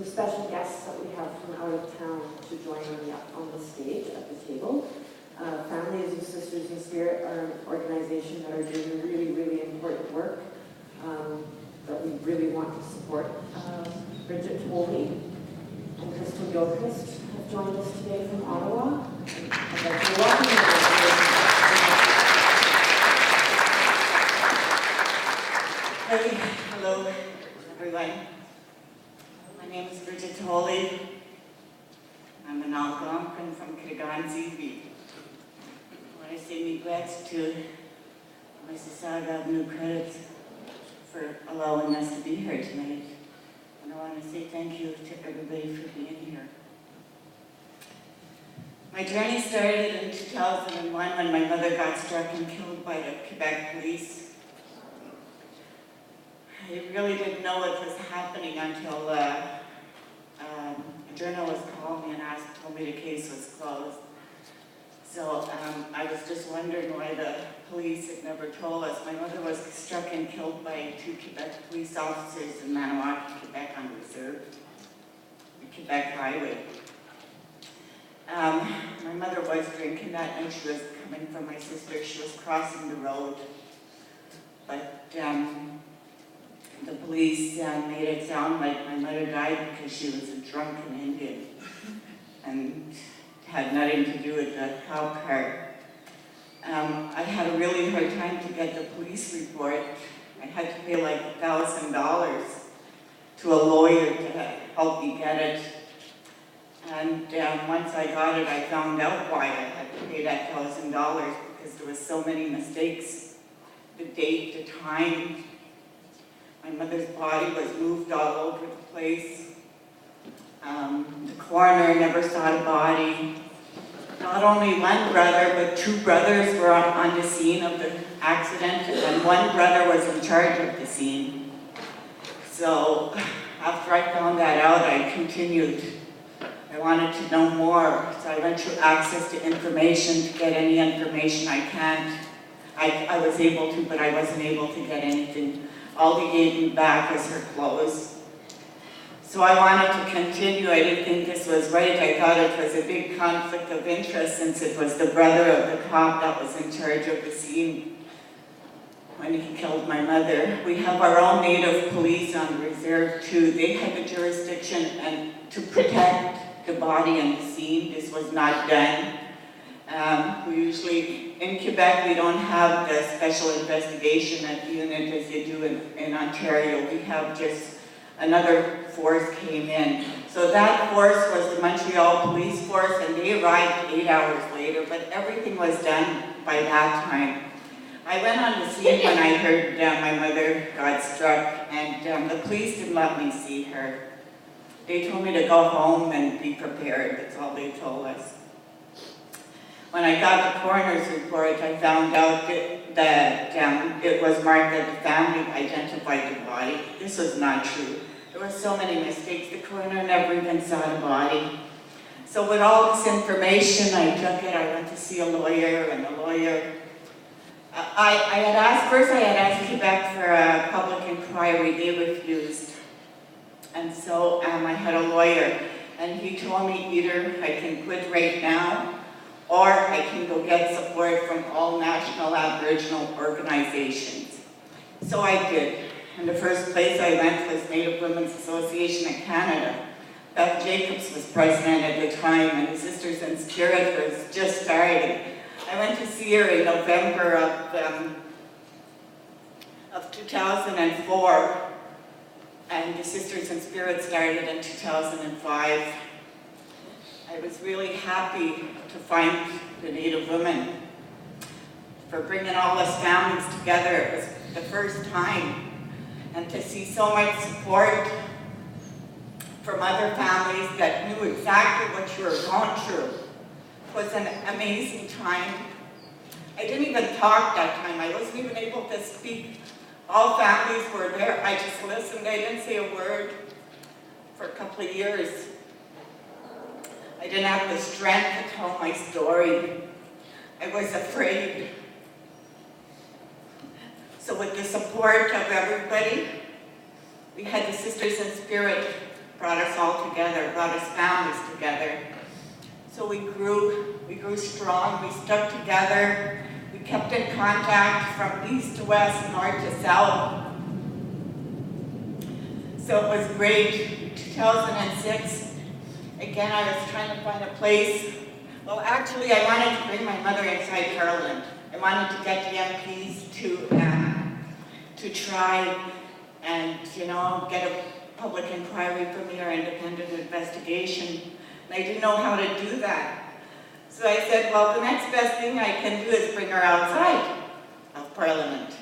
some special guests that we have from out of town to join me up on the stage at the table. Families of Sisters in Spirit are an organization that are doing really, really important work that we really want to support. Bridget Tolley and Crystal Gilchrist have joined us today from Ottawa. I'd like to welcome them. Hey, hello everyone. My name is Bridget Tolley. I'm an Algonquin from Kiriganzi. I want to say my gratitude to Mississauga of New Credits for allowing us to be here tonight. And I want to say thank you to everybody for being here. My journey started in 2001 when my mother got struck and killed by the Quebec police. I really didn't know what was happening until a journalist called me and told me the case was closed. So I was just wondering why the police had never told us. My mother was struck and killed by 2 Quebec police officers in Maniwaki, Quebec on Reserve, the Quebec Highway. My mother was drinking that night. She was coming from my sister. She was crossing the road. But the police made it sound like my mother died because she was a drunken Indian and had nothing to do with the cow cart. I had a really hard time to get the police report. I had to pay like $1,000 to a lawyer to help me get it. And once I got it, I found out why I had to pay that $1,000 because there was so many mistakes. The date, the time. My mother's body was moved all over the place. The coroner never saw the body. Not only one brother, but 2 brothers were on the scene of the accident, and one brother was in charge of the scene. So after I found that out, I continued. I wanted to know more, so I went through access to information to get any information I can. I was able to, but I wasn't able to get anything. All they gave me back was her clothes. So I wanted to continue. I didn't think this was right. I thought it was a big conflict of interest since it was the brother of the cop that was in charge of the scene when he killed my mother. We have our own native police on reserve too. They had the jurisdiction and to protect the body and the scene. This was not done. We usually, in Quebec, we don't have the special investigation unit as you do in Ontario. We have just another force came in. So that force was the Montreal Police Force, and they arrived 8 hours later, but everything was done by that time. I went on the scene when I heard my mother got struck, and the police didn't let me see her. They told me to go home and be prepared. That's all they told us. When I got the coroner's report, I found out that it was marked that the family identified the body. This was not true. There were so many mistakes. The coroner never even saw the body. So with all this information, I took it. I went to see a lawyer, and the lawyer, I had asked Quebec for a public inquiry. They refused. And so I had a lawyer, and he told me either I can quit right now, or I can go get support from all national Aboriginal organizations. So I did. And the first place I went was Native Women's Association of Canada. Beth Jacobs was president at the time, and the Sisters in Spirit was just starting. I went to see her in November of 2004, and the Sisters in Spirit started in 2005. I was really happy to find the Native women for bringing all us families together. It was the first time. And to see so much support from other families that knew exactly what you were going through was an amazing time. I didn't even talk that time. I wasn't even able to speak. All families were there. I just listened. I didn't say a word for a couple of years. I didn't have the strength to tell my story. I was afraid. So with the support of everybody, we had the Sisters in Spirit brought us all together, brought us families together. So we grew strong, we stuck together, we kept in contact from east to west, north to south. So it was great. 2006, again, I was trying to find a place. Well, actually, I wanted to bring my mother inside Parliament. I wanted to get the MPs to try and, get a public inquiry for me or independent investigation. And I didn't know how to do that. So I said, well, the next best thing I can do is bring her outside of Parliament.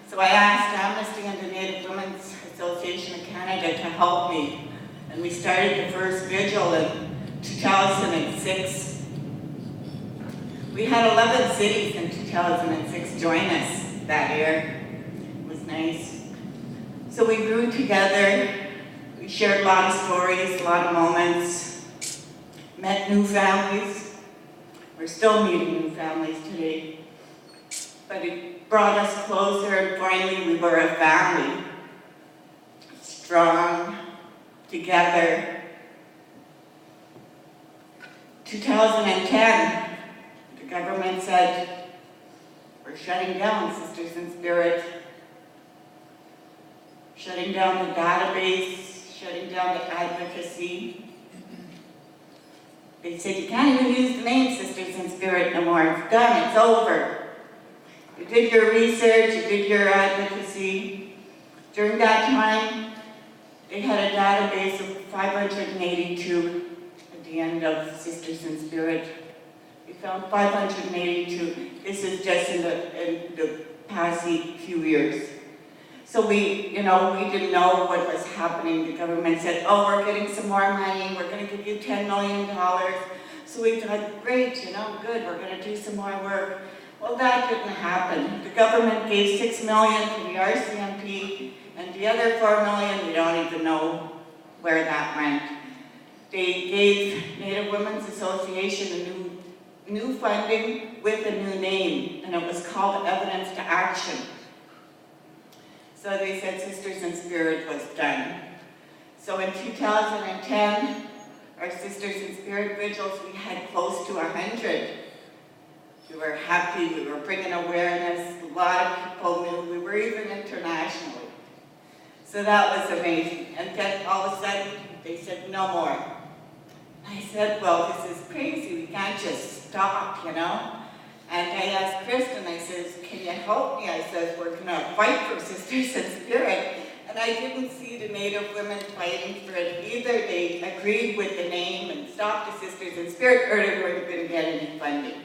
So I asked Amnesty and the Native Women's Association of Canada to help me. And we started the first vigil in 2006. We had 11 cities in 2006 join us that year. It was nice. So we grew together. We shared a lot of stories, a lot of moments. Met new families. We're still meeting new families today. But it brought us closer, and finally we were a family. Strong, together. 2010, the government said, we're shutting down Sisters in Spirit, shutting down the database, shutting down the advocacy. They said, you can't even use the name Sisters in Spirit no more. It's done, it's over. You did your research, you did your advocacy. During that time, they had a database of 582 at the end of Sisters in Spirit. We found 582. This is just in the past few years. So we didn't know what was happening. The government said, oh, we're getting some more money. We're going to give you $10 million. So we thought, great, good. We're going to do some more work. Well, that didn't happen. The government gave $6 million to the RCMP, and the other $4 million, we don't even know where that went. They gave Native Women's Association a new funding with a new name, and it was called Evidence to Action. So they said Sisters in Spirit was done. So in 2010, our Sisters in Spirit vigils, we had close to 100. We were happy, we were bringing awareness, a lot of people knew, we were even internationally. So that was amazing. And then all of a sudden, they said, no more. I said, well, this is crazy, we can't just stop, And I asked Kristen, I says, can you help me? I says, we're gonna fight for Sisters in Spirit. And I didn't see the Native women fighting for it either. They agreed with the name and stopped the Sisters in Spirit, or they weren't gonna get any funding.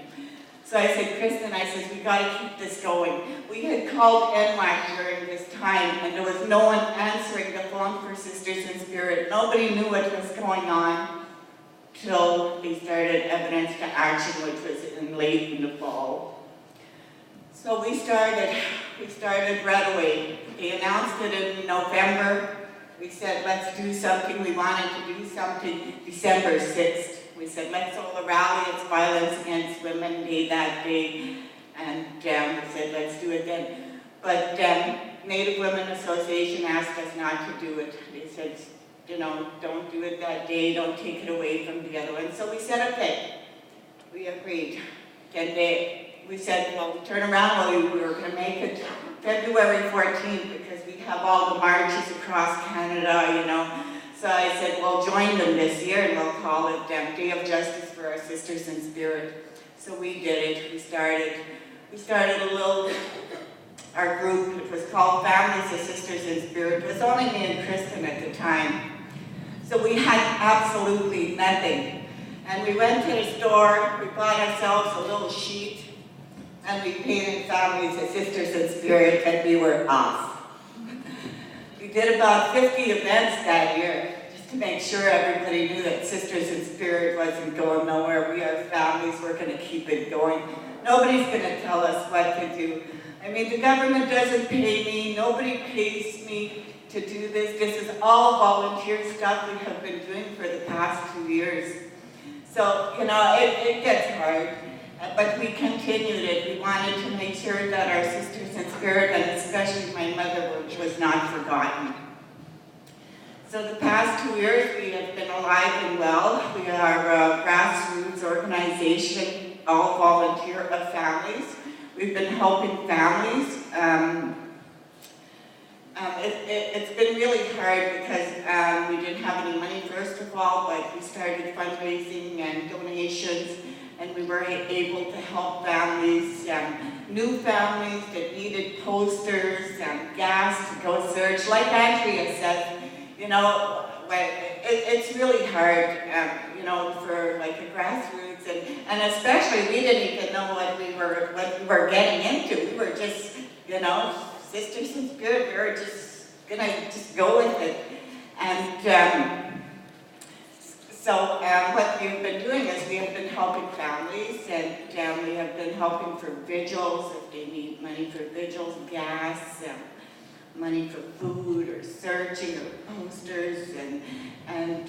So I said, Kristen, I says, we gotta keep this going. We had called NWAC during this time, and there was no one answering the phone for Sisters in Spirit. Nobody knew what was going on till they started Evidence to Action, which was late in the fall. So we started right away. They announced it in November. We said, let's do something. We wanted to do something December 6th. We said, let's hold a rally. It's Violence Against Women Day that day. And we said, let's do it then. But Native Women Association asked us not to do it. They said, don't do it that day. Don't take it away from the other one. So we said, okay. We agreed. Then we said, well, turn around. We were going to make it February 14th because we have all the marches across Canada, So I said, well, join them this year and we'll call it Day of Justice for our Sisters in Spirit. So we did it. We started our group. It was called Families of Sisters in Spirit. It was only me and Kristen at the time. So we had absolutely nothing. And we went to the store, we bought ourselves a little sheet, and we painted Families of Sisters in Spirit, and we were off. We did about 50 events that year, just to make sure everybody knew that Sisters in Spirit wasn't going nowhere. We are families, we're going to keep it going. Nobody's going to tell us what to do. I mean, the government doesn't pay me, nobody pays me to do this. This is all volunteer stuff we have been doing for the past 2 years. So, it gets hard, but we continued it. We wanted to make sure that our Sisters in Spirit, and especially my mother, was not forgotten. So the past 2 years, we have been alive and well. We are a grassroots organization, all volunteer of families. We've been helping families. It's been really hard because we didn't have any money, first of all, but we started fundraising and donations, and we were able to help families, new families that needed posters and gas to go search. Like Andrea said, you know, it's really hard, you know, for like a grassroots, and especially we didn't even know what we were getting into. We were just, you know, Sisters in Spirit. We were just gonna go with it, and so what we've been doing is we have been helping families, and we have been helping for vigils if they need money for vigils, gas, money for food or searching or posters, and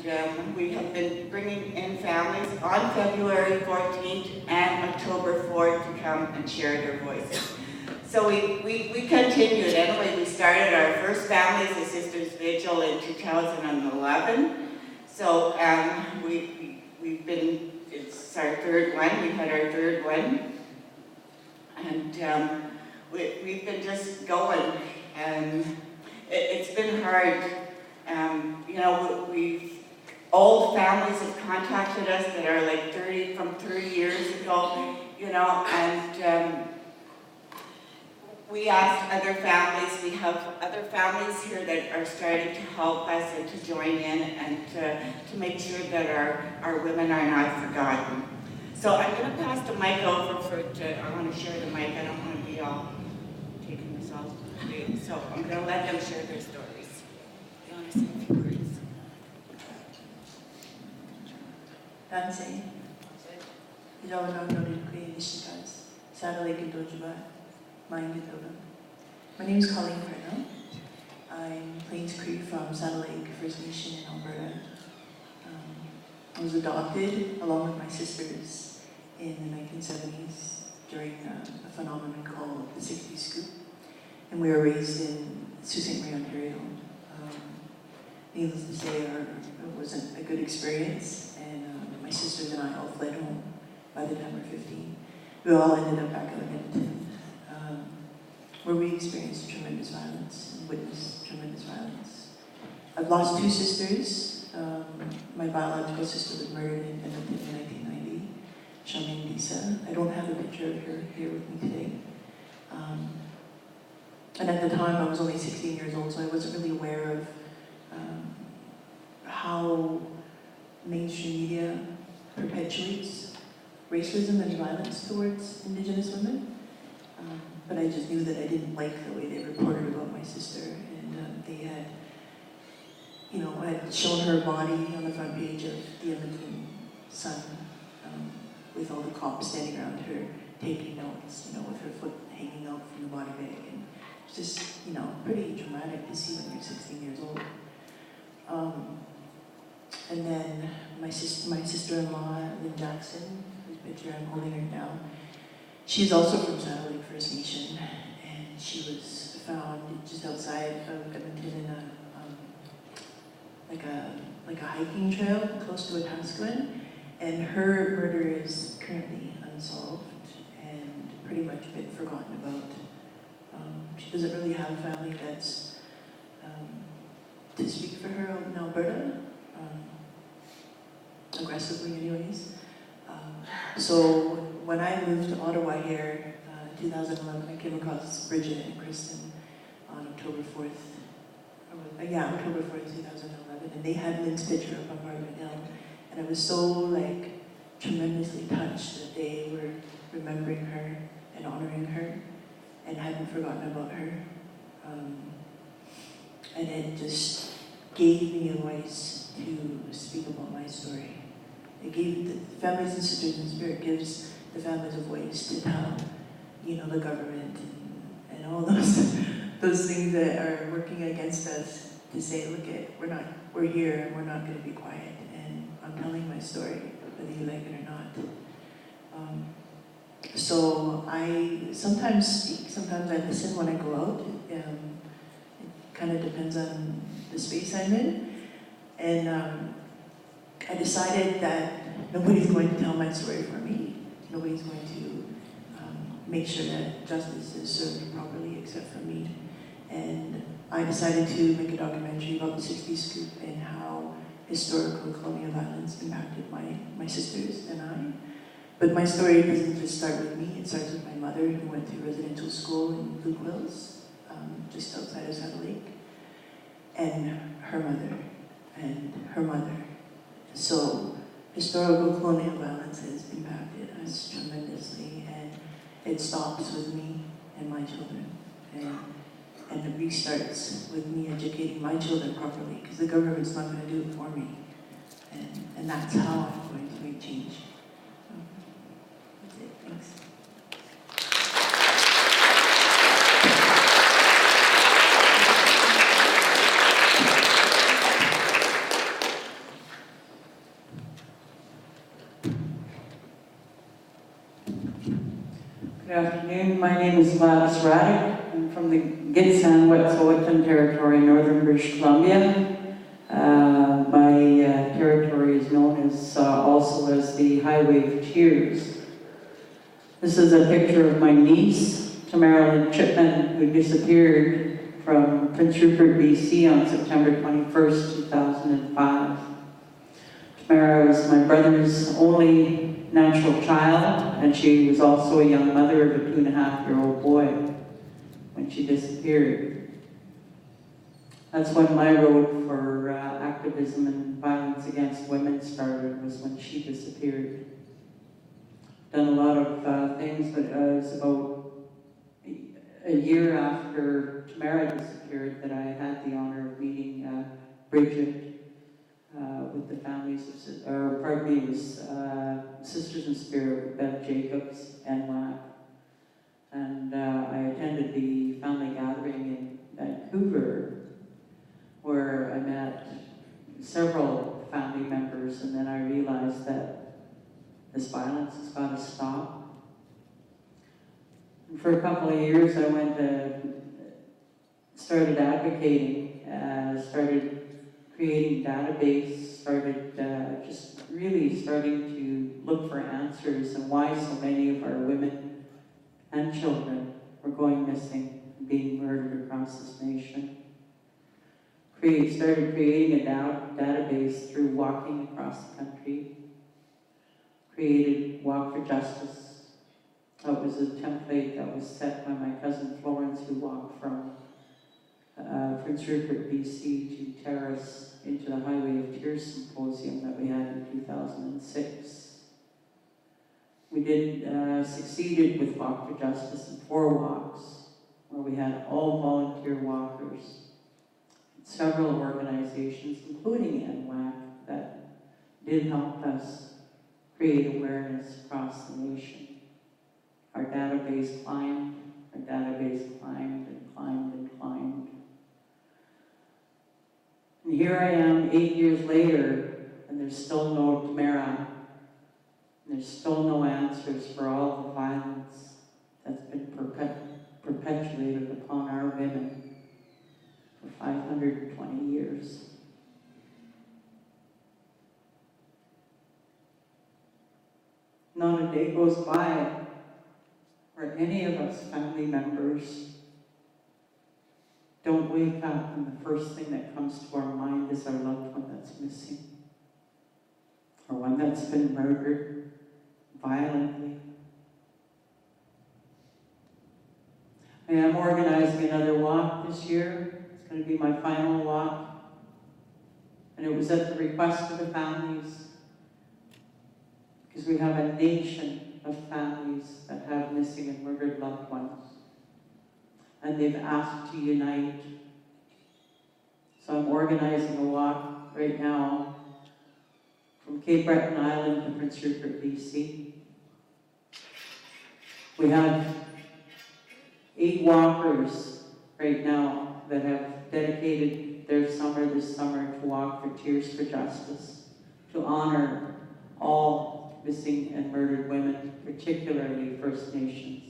we have been bringing in families on February 14th and October 4th to come and share their voices. So we continued. Anyway, we started our first Families and Sisters Vigil in 2011. So we've been, it's our third one, we had our third one. And we've been just going, and it's been hard. You know, old families have contacted us that are like 30 years ago, you know, and we asked other families, we have other families here that are starting to help us and to join in and to make sure that our women are not forgotten. So I'm going to pass the mic over I want to share the mic, I don't want to be all taking this all today. So I'm going to let them share their stories. You want to say a few words? Dancing. My name is Colleen Parnell. I'm Plains Cree from Saddle Lake First Nation in Alberta. I was adopted along with my sisters in the 1970s during a phenomenon called the 60s Scoop. And we were raised in Sault Ste. Marie, Ontario. Needless to say, it wasn't a good experience, and my sisters and I all fled home by the time we were 15. We all ended up back in Edmonton, where we experienced tremendous violence and witnessed tremendous violence. I've lost two sisters. My biological sister was murdered in Edmonton in 1990, Charmaine Disa. I don't have a picture of her here with me today. And at the time, I was only 16 years old, so I wasn't really aware of how mainstream media perpetuates racism and violence towards Indigenous women. But I just knew that I didn't like the way they reported about my sister, and they had, you know, I had shown her body on the front page of the Edmonton Sun, with all the cops standing around her taking notes, you know, with her foot hanging out from the body bag, and it's just, you know, pretty traumatic to see when you're 16 years old. And then my sister-in-law, Lynn Jackson, whose picture I'm holding her now, she's also from Saddle Lake First Nation, and she was found just outside of Edmonton in a hiking trail close to Wetaskiwin, and her murder is currently unsolved and pretty much been forgotten about. She doesn't really have a family that's to speak for her in Alberta, aggressively anyways. So when I moved to Ottawa here in 2011, I came across Bridget and Kristen on October 4th, October 4th, 2011, and they had Lynn's picture up on Parliament Hill, and I was so tremendously touched that they were remembering her and honoring her and hadn't forgotten about her. And it just gave me a voice to speak about my story. It gave the Families and Sisters in Spirit gives the families a voice to tell, you know, the government and all those things that are working against us, to say, look, we're here and we're not going to be quiet, and I'm telling my story, whether you like it or not. So I sometimes speak, sometimes I listen when I go out. It kind of depends on the space I'm in. And I decided that nobody's going to tell my story for me. Nobody's going to make sure that justice is served properly except for me. And I decided to make a documentary about the 60s scoop and how historical colonial violence impacted my sisters and I. But my story doesn't just start with me, it starts with my mother, who went to residential school in Blue Quills, just outside of Saddle Lake, and her mother, and her mother. So historical colonial violence has impacted us tremendously, and it stops with me and my children. And it restarts with me educating my children properly, because the government's not going to do it for me. And that's how I'm going to make change. That's it. Thanks. Good afternoon. My name is Gladys Raddick. I'm from the Gitxsan Wet'suwet'en territory, northern British Columbia. My territory is known as also as the Highway of Tears. This is a picture of my niece, Tamara Lynn Chipman, who disappeared from Prince Rupert, BC on September 21st, 2005. Tamara was my brother's only natural child, and she was also a young mother of a 2.5-year-old boy when she disappeared. That's when my road for activism and violence against women started, was when she disappeared. Done a lot of things, but it was about a year after Tamara disappeared that I had the honor of meeting Bridget with the families of, or pardon me, it was Sisters in Spirit with Bev Jacobs and NWAC. And I attended the family gathering in Vancouver, where I met several family members, and then I realized that this violence has got to stop. And for a couple of years, I went started advocating, started creating database, started just really starting to look for answers and why so many of our women and children were going missing and being murdered across this nation. Started creating a database through walking across the country. Created Walk for Justice. That was a template that was set by my cousin Florence, who walked from Prince Rupert, BC to Terrace into the Highway of Tears symposium that we had in 2006. We succeeded with Walk for Justice in 4 walks, where we had all volunteer walkers, several organizations, including NWAC, that did help us create awareness across the nation. Our database climbed, and climbed. And here I am 8 years later, and there's still no Tamara. And there's still no answers for all the violence that's been perpetuated upon our women for 520 years. Not a day goes by where any of us family members don't wake up and the first thing that comes to our mind is our loved one that's missing, or one that's been murdered violently. I am organizing another walk this year. It's going to be my final walk. And it was at the request of the families, because we have a nation of families that have missing and murdered loved ones. And they've asked to unite. So I'm organizing a walk right now from Cape Breton Island to Prince Rupert, BC. We have 8 walkers right now that have dedicated their summer this summer to Walk for Tears for Justice, to honor all missing and murdered women, particularly First Nations.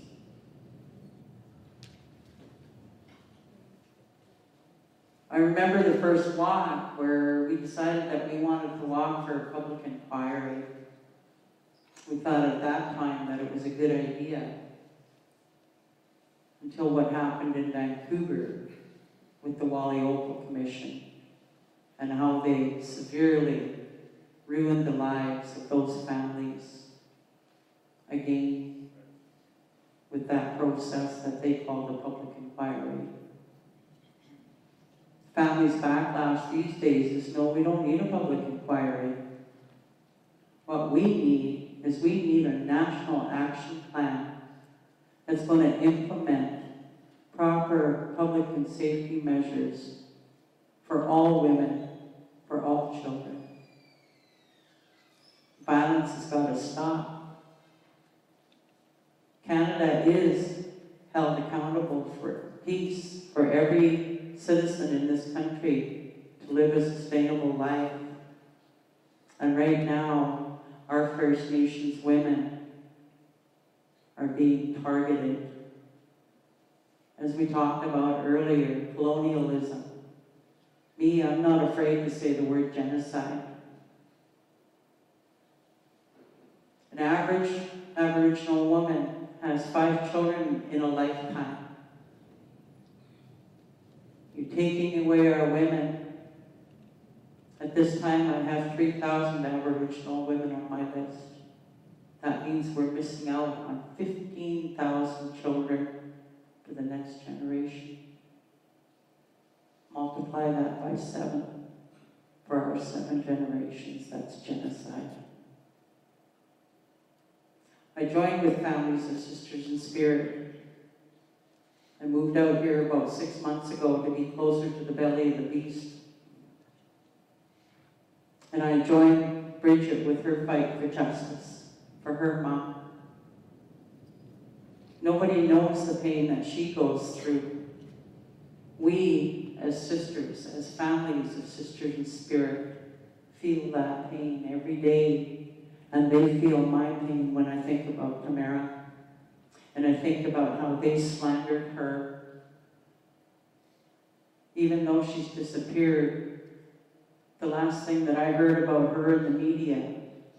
I remember the first walk where we decided that we wanted to walk for a public inquiry. We thought at that time that it was a good idea, until what happened in Vancouver with the Wally Opal Commission and how they severely ruined the lives of those families again with that process that they called the public inquiry. Families' backlash these days is, no, we don't need a public inquiry. What we need is we need a national action plan that's going to implement proper public and safety measures for all women, for all children. Violence has got to stop. Canada is held accountable for peace, for every citizen in this country to live a sustainable life. And right now, our First Nations women are being targeted. As we talked about earlier, colonialism. Me, I'm not afraid to say the word genocide. An average Aboriginal woman has 5 children in a lifetime. You're taking away our women. At this time, I have 3,000 Aboriginal women on my list. That means we're missing out on 15,000 children for the next generation. Multiply that by 7 for our 7 generations. That's genocide. I joined with Families of Sisters in Spirit. I moved out here about 6 months ago to be closer to the belly of the beast. And I joined Bridget with her fight for justice, for her mom. Nobody knows the pain that she goes through. We, as sisters, as families of Sisters in Spirit, feel that pain every day. And they feel my pain when I think about Tamara. And I think about how they slandered her. Even though she's disappeared, the last thing that I heard about her in the media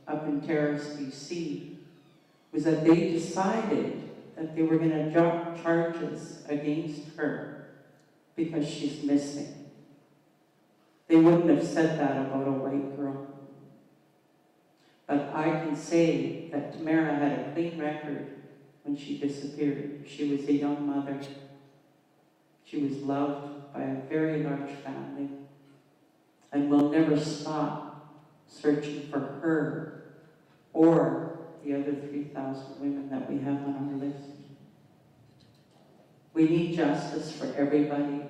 up in Terrace, BC, was that they decided that they were going to drop charges against her because she's missing. They wouldn't have said that about a white girl. But I can say that Tamara had a clean record when she disappeared. She was a young mother. She was loved by a very large family. And we'll never stop searching for her or the other 3,000 women that we have on our list. We need justice for everybody.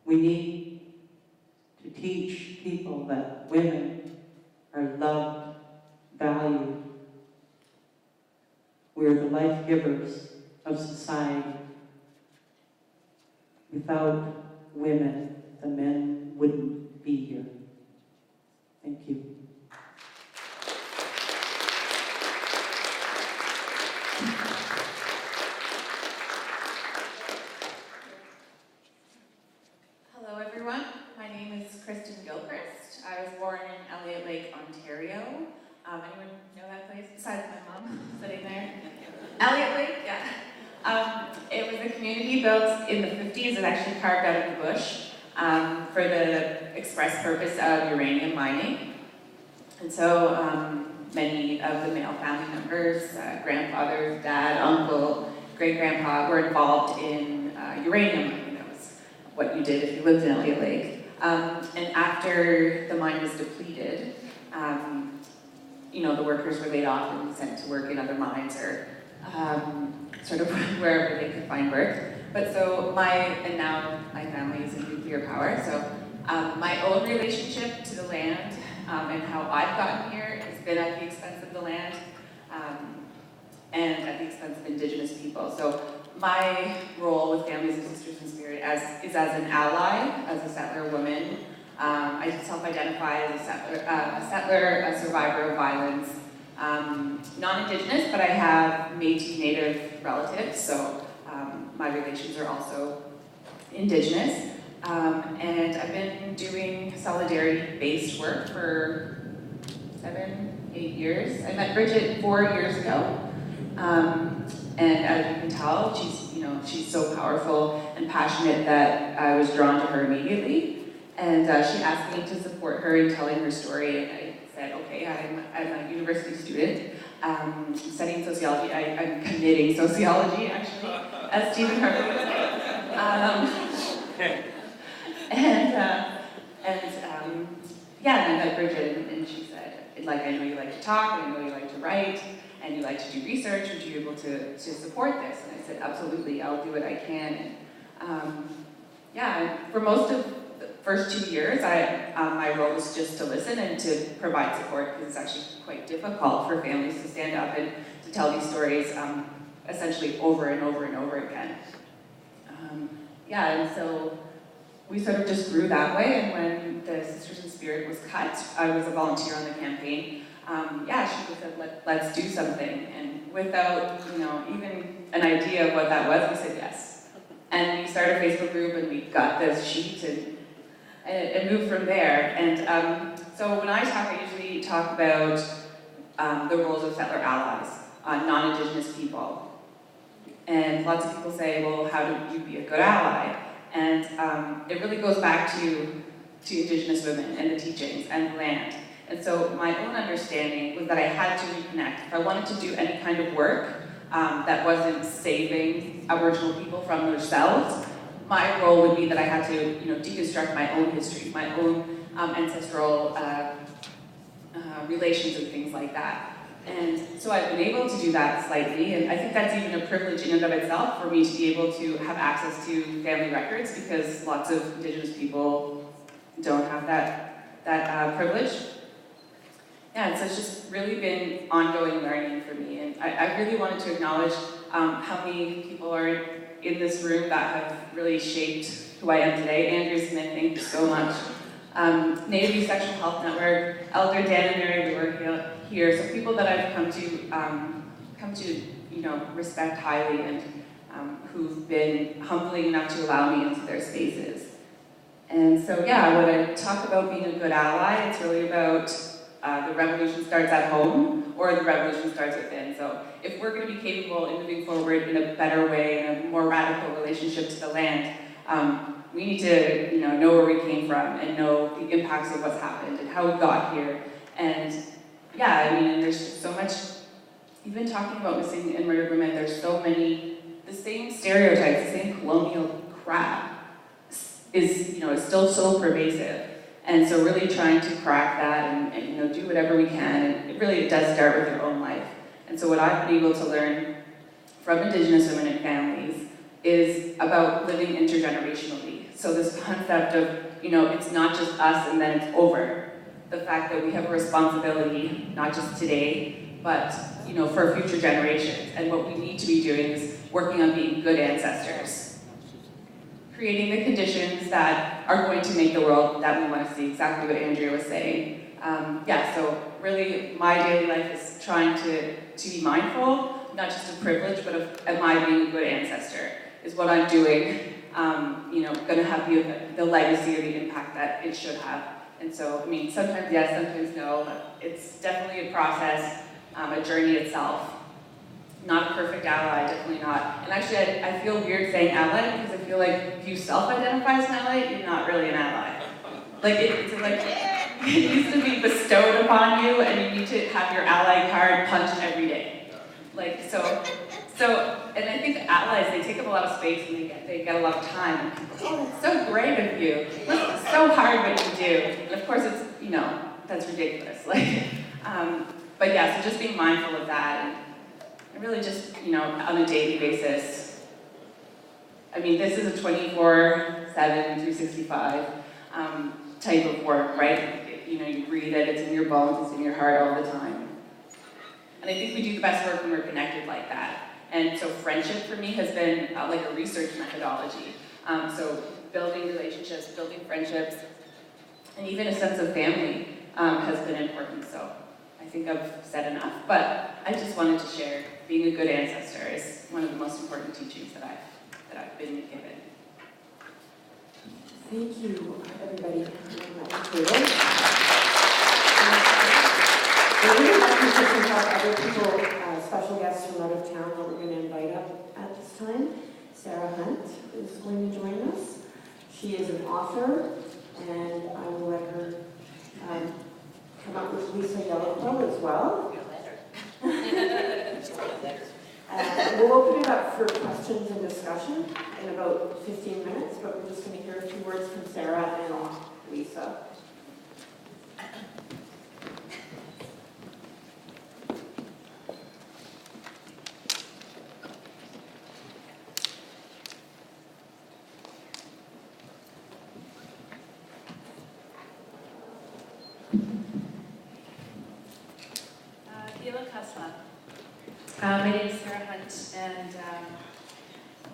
We need to teach people that women are loved, valued. We're the life givers of society. Without women, the men wouldn't be here. Thank you. Hello everyone, my name is Kristen Gilchrist. I was born in Elliott Lake, Ontario. Anyone know that place besides my mom sitting there? Elliott Lake, yeah. It was a community built in the 50s. It actually carved out of the bush for the express purpose of uranium mining. And so many of the male family members, grandfather, dad, uncle, great-grandpa were involved in uranium mining. That was what you did if you lived in Elliott Lake. And after the mine was depleted, the workers were laid off and sent to work in other mines or sort of wherever they could find work. But so now my family is in nuclear power, so my own relationship to the land and how I've gotten here has been at the expense of the land and at the expense of Indigenous people. So my role with Families of Sisters in Spirit is as an ally, as a settler woman. I self-identify as a settler, a survivor of violence. Non-Indigenous, but I have Métis Native relatives, so my relations are also Indigenous. And I've been doing solidarity-based work for 7, 8 years. I met Bridget 4 years ago. And as you can tell, she's so powerful and passionate that I was drawn to her immediately. And she asked me to support her in telling her story, and I said, okay, I'm a university student, studying sociology. I'm committing sociology, actually, as Stephen Harvey would say. And I met Bridget, and she said, like, I know you like to talk, and I know you like to write, and you like to do research. Would you be able to support this? And I said, absolutely, I'll do what I can. And for most of the first 2 years, my role was just to listen and to provide support, because it's actually quite difficult for families to stand up and to tell these stories essentially over and over and over again. And so we sort of just grew that way, and when the Sisters in Spirit was cut, I was a volunteer on the campaign. She just said, let's do something, and without, even an idea of what that was, we said yes. And we started a Facebook group, and we got this sheet, and it moved from there. And so when I talk, I usually talk about the roles of settler allies, non-Indigenous people. And lots of people say, well, how do you be a good ally? And it really goes back to Indigenous women and the teachings and land. And so my own understanding was that I had to reconnect. If I wanted to do any kind of work that wasn't saving Aboriginal people from themselves, my role would be that I had to, deconstruct my own history, my own ancestral relations and things like that. And so I've been able to do that slightly, and I think that's even a privilege in and of itself for me to be able to have access to family records, because lots of Indigenous people don't have that privilege. So it's just really been ongoing learning for me, and I really wanted to acknowledge how many people are in this room that have really shaped who I am today. Andrew Smith, thank you so much. Native Sexual Health Network, Elder Dan and Mary Brewer here, so people that I've come to respect highly, and who've been humbling enough to allow me into their spaces. And so when I talk about being a good ally, it's really about the revolution starts at home, or the revolution starts within. So if we're going to be capable in moving forward in a better way, in a more radical relationship to the land, we need to know where we came from and know the impacts of what's happened and how we got here. And there's just so much, even talking about missing and murdered women, there's so many, the same stereotypes, the same colonial crap is still so pervasive. And so really trying to crack that and do whatever we can, and it does start with your own life. And so what I've been able to learn from Indigenous women and families is about living intergenerationally. So this concept of, it's not just us and then it's over. The fact that we have a responsibility, not just today, but for future generations. And what we need to be doing is working on being good ancestors. Creating the conditions that are going to make the world that we want to see, exactly what Andrea was saying. So really my daily life is trying to be mindful, not just of privilege, but of, am I being a good ancestor? Is what I'm doing, going to have the legacy or the impact that it should have? And so, sometimes yes, sometimes no, but it's definitely a process, a journey itself. Not a perfect ally, definitely not. And actually, I feel weird saying ally, because I feel like if you self-identify as an ally, you're not really an ally. It needs to be bestowed upon you, and you need to have your ally card punched every day. And I think allies, they take up a lot of space, and they get a lot of time. And people, oh, that's so great of you. It's so hard what you do. And of course, it's, that's ridiculous. So just being mindful of that, and really just, on a daily basis. This is a 24/7, 365 type of work, right? You breathe it, it's in your bones, it's in your heart all the time. And I think we do the best work when we're connected like that. And so friendship for me has been like a research methodology. So building relationships, building friendships, and even a sense of family has been important. So I think I've said enough, but I just wanted to share being a good ancestor is one of the most important teachings that I've been given. Thank you, everybody. We're really lucky to have other people, special guests from out of town that we're going to invite up at this time. Sarah Hunt is going to join us. She is an author, and I will let her come up with Lisa Yellowquill as well. We'll open it up for questions and discussion in about 15 minutes, but we're just going to hear a few words from Sarah and Lisa. My name is Sarah Hunt, and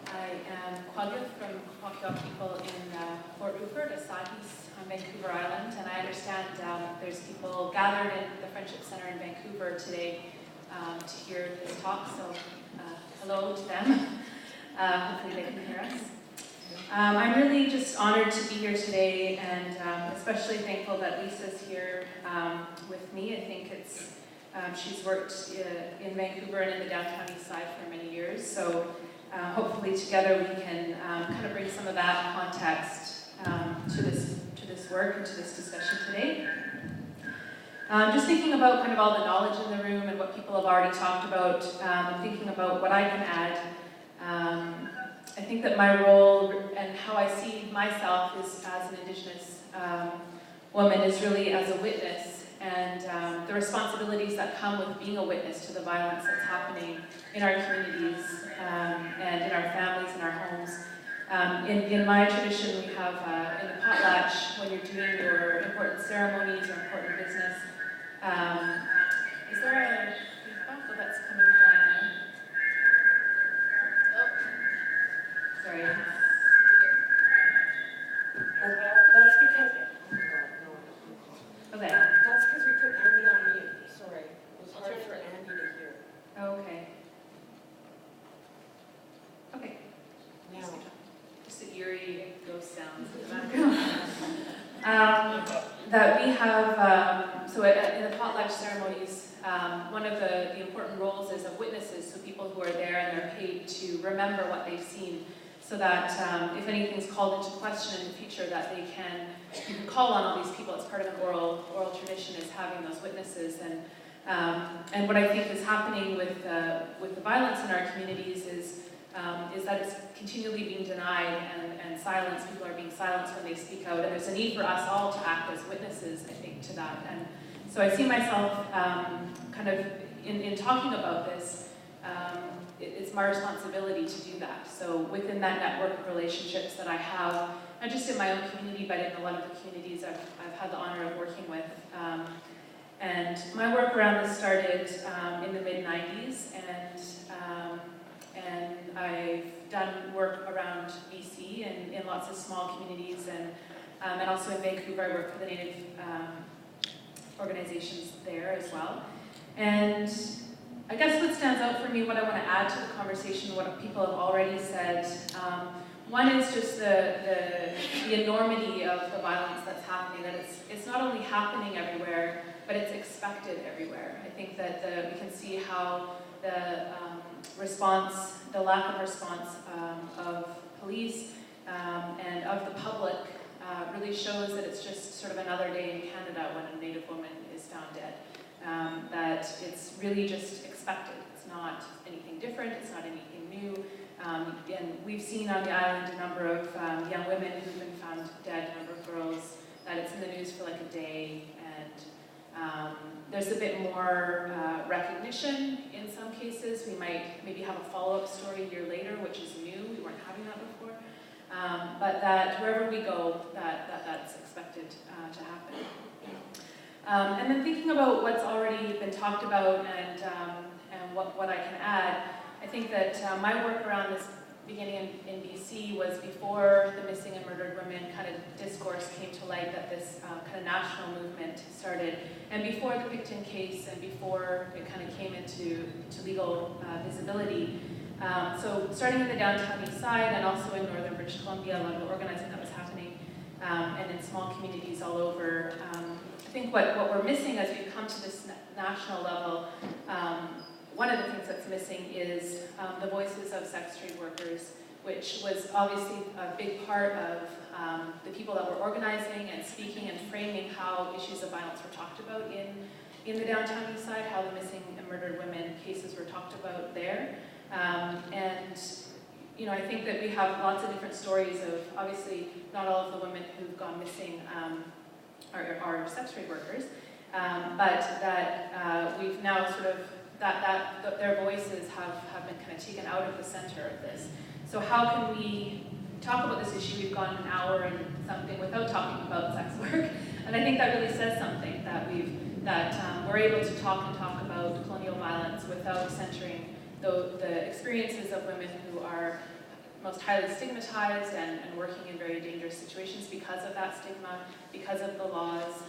I am Quagga from Kwakiutl people in Fort Rupert, Asahi's on Vancouver Island, and I understand there's people gathered in the Friendship Center in Vancouver today to hear this talk, so hello to them. Hopefully they can hear us. I'm really just honored to be here today, and especially thankful that Lisa's here with me. I think it's she's worked in Vancouver and in the downtown east side for many years, so hopefully together we can kind of bring some of that context to this work and to this discussion today. Just thinking about kind of all the knowledge in the room and what people have already talked about, and thinking about what I can add. I think that my role and how I see myself is as an Indigenous woman is really as a witness, and the responsibilities that come with being a witness to the violence that's happening in our communities and in our families and our homes. In my tradition, we have in the potlatch, when you're doing your important ceremonies or important business, is there a feedback? Oh, that's coming from there. Oh, sorry. That's because, oh my God, no. Okay. That's because we put Andy on mute. Sorry. It was hard for Andy to hear. Okay. Okay. Now. Just the eerie ghost sounds in the background. That we have, so in the potlatch ceremonies, one of the important roles is of witnesses, so people who are there and they're paid to remember what they've seen, so that if anything's called into question in the future, that you can call on all these people. It's part of an oral tradition, is having those witnesses. And what I think is happening with the violence in our communities is that it's continually being denied and silenced. People are being silenced when they speak out, and there's a need for us all to act as witnesses, I think, to that. And so I see myself kind of in talking about this, it's my responsibility to do that. So within that network of relationships that I have, not just in my own community, but in a lot of the communities I've had the honor of working with. And my work around this started in the mid-90s, and I've done work around BC and in lots of small communities, and also in Vancouver. I work for the Native organizations there as well. And I guess what stands out for me, what I want to add to the conversation, what people have already said, one is just the enormity of the violence that's happening, that it's not only happening everywhere, but it's expected everywhere. I think that we can see how the response, the lack of response of police and of the public really shows that it's just sort of another day in Canada when a Native woman is found dead. That it's really just expected. It's not anything different, it's not anything new. And we've seen on the island a number of young women who've been found dead, a number of girls, that it's in the news for like a day, and there's a bit more recognition in some cases. We might maybe have a follow-up story a year later, which is new. We weren't having that before. But that wherever we go, that's expected to happen. And then thinking about what's already been talked about and what I can add, I think that my work around this beginning in BC was before the missing and murdered women kind of discourse came to light, that this kind of national movement started, and before the Picton case and before it kind of came into legal visibility. So starting in the downtown east side and also in northern British Columbia, a lot of the organizing that was happening. and in small communities all over. I think what we're missing as we come to this national level, one of the things that's missing is the voices of sex trade workers, which was obviously a big part of the people that were organizing and speaking and framing how issues of violence were talked about in the downtown east side, how the missing and murdered women cases were talked about there. And you know, I think that we have lots of different stories of, obviously, not all of the women who've gone missing are sex trade workers, but that we've now sort of, that their voices have been kind of taken out of the center of this. So how can we talk about this issue? We've gone an hour and something without talking about sex work, and I think that really says something, that we're able to talk about colonial violence without centering the experiences of women who are most highly stigmatized and working in very dangerous situations because of that stigma, because of the laws.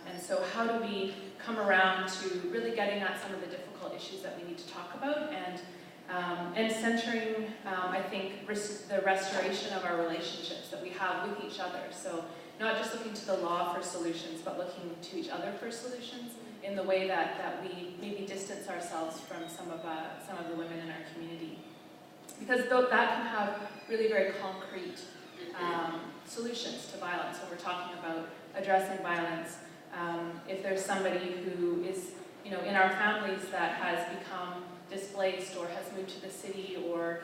And so how do we come around to really getting at some of the difficult issues that we need to talk about, and centering, I think, the restoration of our relationships that we have with each other. So not just looking to the law for solutions, but looking to each other for solutions in the way that we maybe distance ourselves from some of the women in our community. Because that can have really very concrete solutions to violence when we're talking about addressing violence. If there's somebody who is, you know, in our families that has become displaced or has moved to the city, or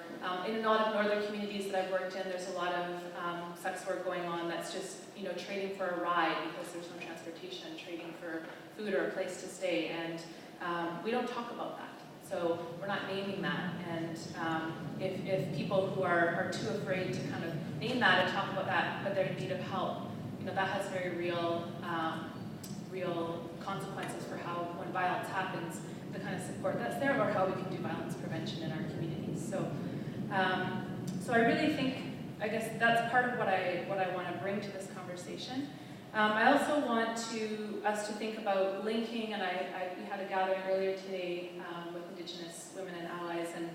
in a lot of northern communities that I've worked in, there's a lot of sex work going on that's just, you know, trading for a ride because there's no transportation, trading for food or a place to stay, and we don't talk about that. So we're not naming that, and if people who are too afraid to kind of name that and talk about that, but they're in need of help, you know, that has very real consequences for how, when violence happens, the kind of support that's there, or how we can do violence prevention in our communities. So, so I really think, I guess that's part of what I want to bring to this conversation. I also want us to think about linking, and we had a gathering earlier today with Indigenous women and allies, and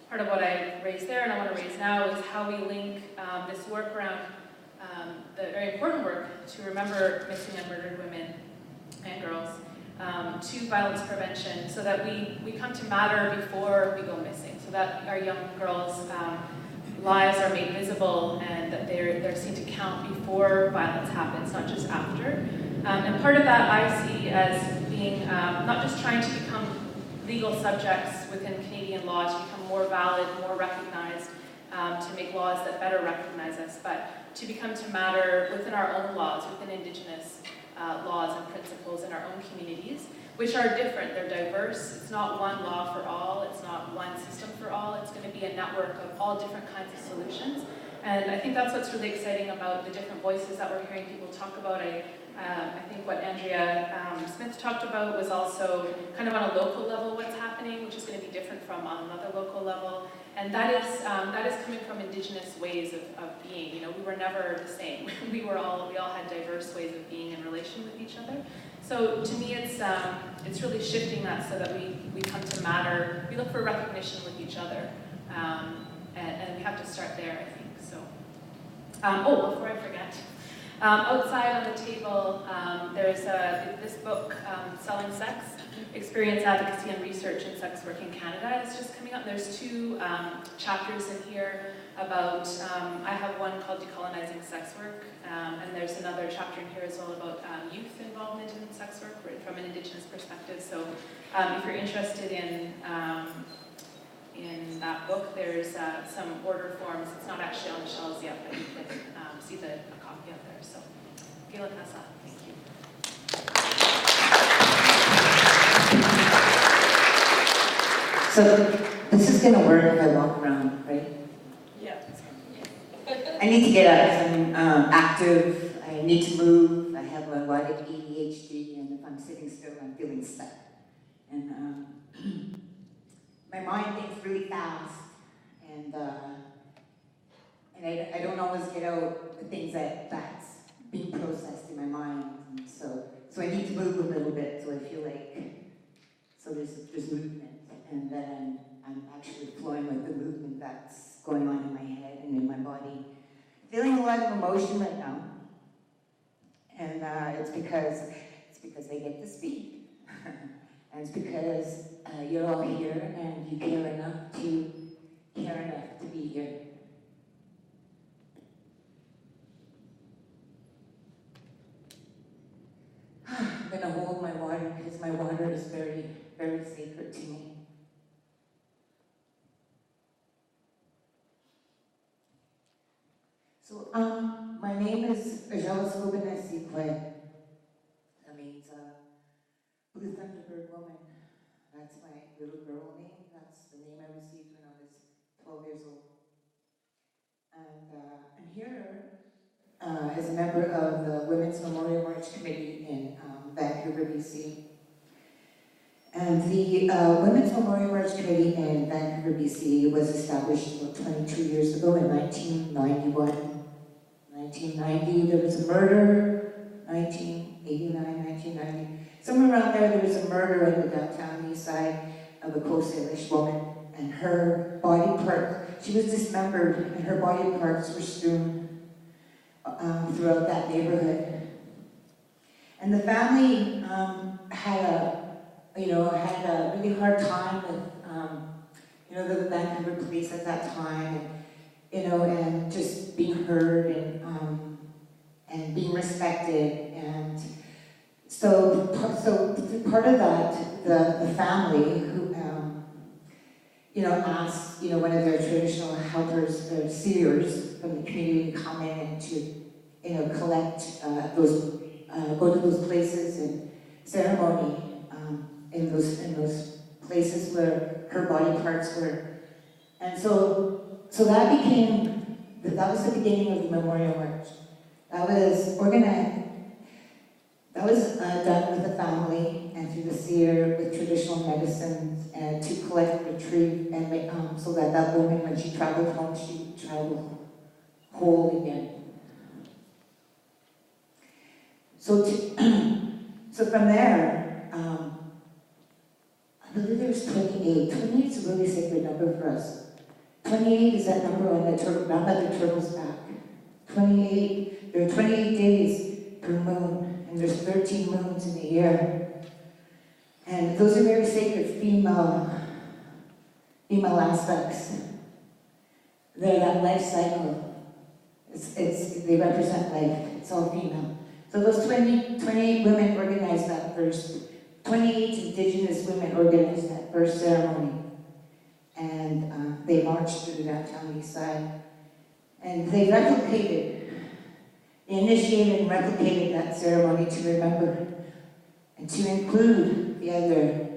part of what I raised there and I want to raise now is how we link this work around the very important work to remember missing and murdered women and girls to violence prevention, so that we come to matter before we go missing, so that our young girls' lives are made visible and that they're seen to count before violence happens, not just after. And part of that I see as being not just trying to become legal subjects within Canadian law, to become more valid, more recognized, to make laws that better recognize us, but to become to matter within our own laws, within Indigenous laws and principles in our own communities, which are different. They're diverse. It's not one law for all. It's not one system for all. It's going to be a network of all different kinds of solutions. And I think that's what's really exciting about the different voices that we're hearing people talk about. I think what Andrea Smith talked about was also kind of on a local level what's happening, which is going to be different from on another local level. And that is coming from Indigenous ways of being. You know, we were never the same. We all had diverse ways of being in relation with each other. So to me, it's really shifting that so that we come to matter. We look for recognition with each other, and we have to start there, I think. So, before I forget, outside on the table, there's this book, Selling Sex: Experience, Advocacy, and Research in Sex Work in Canada. It's just coming up. There's 2 chapters in here about, I have one called Decolonizing Sex Work, and there's another chapter in here as well about youth involvement in sex work from an Indigenous perspective. So if you're interested in that book, there's some order forms. It's not actually on the shelves yet, but you can see a copy up there. So, Gila Casa, thank you. So this is going to work if I walk around, right? Yeah. I need to get up. I'm active. I need to move. I have a lot of ADHD, and if I'm sitting still, I'm feeling stuck. And my mind thinks really fast, and I don't always get out the things that's being processed in my mind. And so I need to move a little bit, so I feel like there's movement. And then I'm actually flowing with the movement that's going on in my head and in my body. Feeling a lot of emotion right now. And it's because they get to speak. And it's because you're all here and you care enough to be here. I'm gonna hold my water because my water is very, very sacred to me. So, my name is Rajala Slobodansikwe. That means Blue Thunderbird Woman. That's my little girl name. That's the name I received when I was 12 years old. And I'm here as a member of the Women's Memorial March Committee in Vancouver, BC. And the Women's Memorial March Committee in Vancouver, BC was established about 22 years ago in 1991. 1990, there was a murder. 1989, 1990. Somewhere around there was a murder in the downtown east side of a Coast Salish woman. And her body parts, she was dismembered, and her body parts were strewn throughout that neighborhood. And the family had a really hard time with, the Vancouver police at that time, and just being heard and being respected. And so part of that, the family who, asked, one of their traditional helpers, their seers from the community to come in and to, collect go to those places and ceremony in those places where her body parts were. And so that was the beginning of the Memorial March. That was organized. That was done with the family and through the seer with traditional medicines and to collect, retrieve, and make, so that woman, when she traveled home, she traveled whole again. So from there, I believe there's 28. 28 is a really sacred number for us. 28 is that number on the grandmother turtle's back. 28, there are 28 days per moon, and there's 13 moons in a year. And those are very sacred female aspects. They're that life cycle. They represent life. It's all female. So those 28 women organized that first. 28 Indigenous women organized that first ceremony. And they marched through the downtown east side. And they initiated and replicated that ceremony to remember and to include the other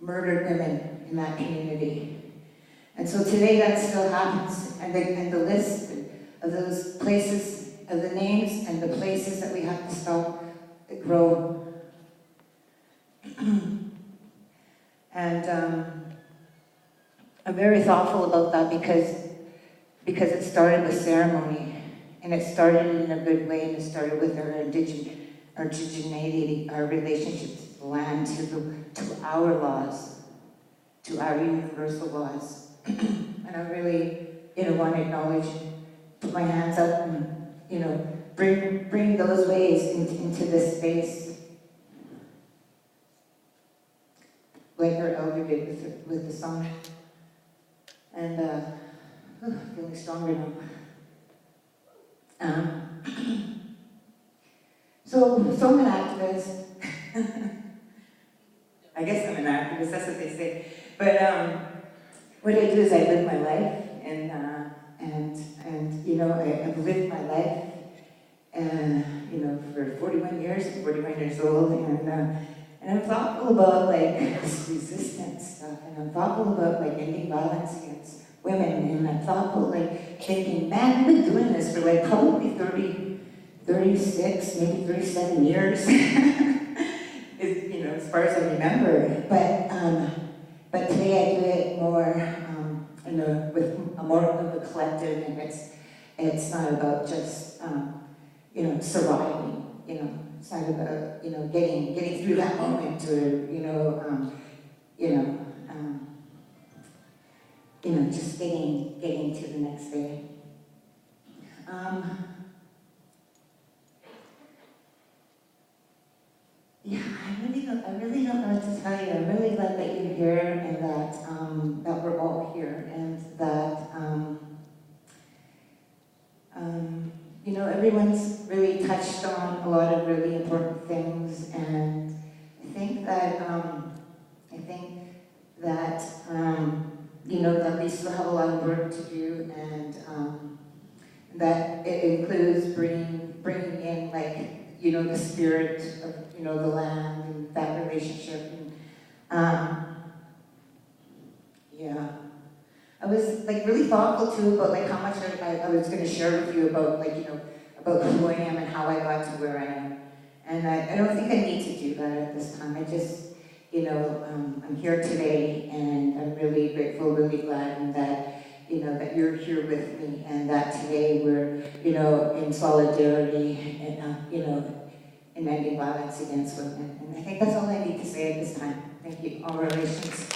murdered women in that community. And so today that still happens. And the list of those places, of the names and the places that we have to stop grow. And I'm very thoughtful about that because it started with ceremony, and it started in a good way, and it started with our indigeneity, our relationships to the land, to our laws, to our universal laws. And I really, want to acknowledge, put my hands up and, bring those ways into this space. Like our elder did with the song. And feeling stronger now. So I'm an activist. I guess I'm an activist, that's what they say. But what I do is I live my life, and I've lived my life, for 41 years. I'm 41 years old, and I'm thoughtful about this resistance stuff, and I'm thoughtful about ending violence against women, and I'm thoughtful thinking, man, we've been doing this for probably 30, 36, maybe 37 years. As far as I remember. But today I do it more, with more of a collective, and it's not about just, surviving. It's not about, getting through that moment, or just getting to the next day. really don't know what to tell you. I'm really glad that you're here and that, that we're all here and that, you know, everyone's really touched on a lot of really important things, and I think that, you know, that we still have a lot of work to do, and that it includes bringing in, like, you know, the spirit of, you know, the land and that relationship. And, yeah. I was like really thoughtful too about like how much I was going to share with you about like, you know, about who I am and how I got to where I am. And I don't think I need to do that at this time. I just, you know, I'm here today and I'm really grateful, really glad, and that, you know, that you're here with me and that today we're, you know, in solidarity and, you know, in ending violence against women. And I think that's all I need to say at this time. Thank you. All relations.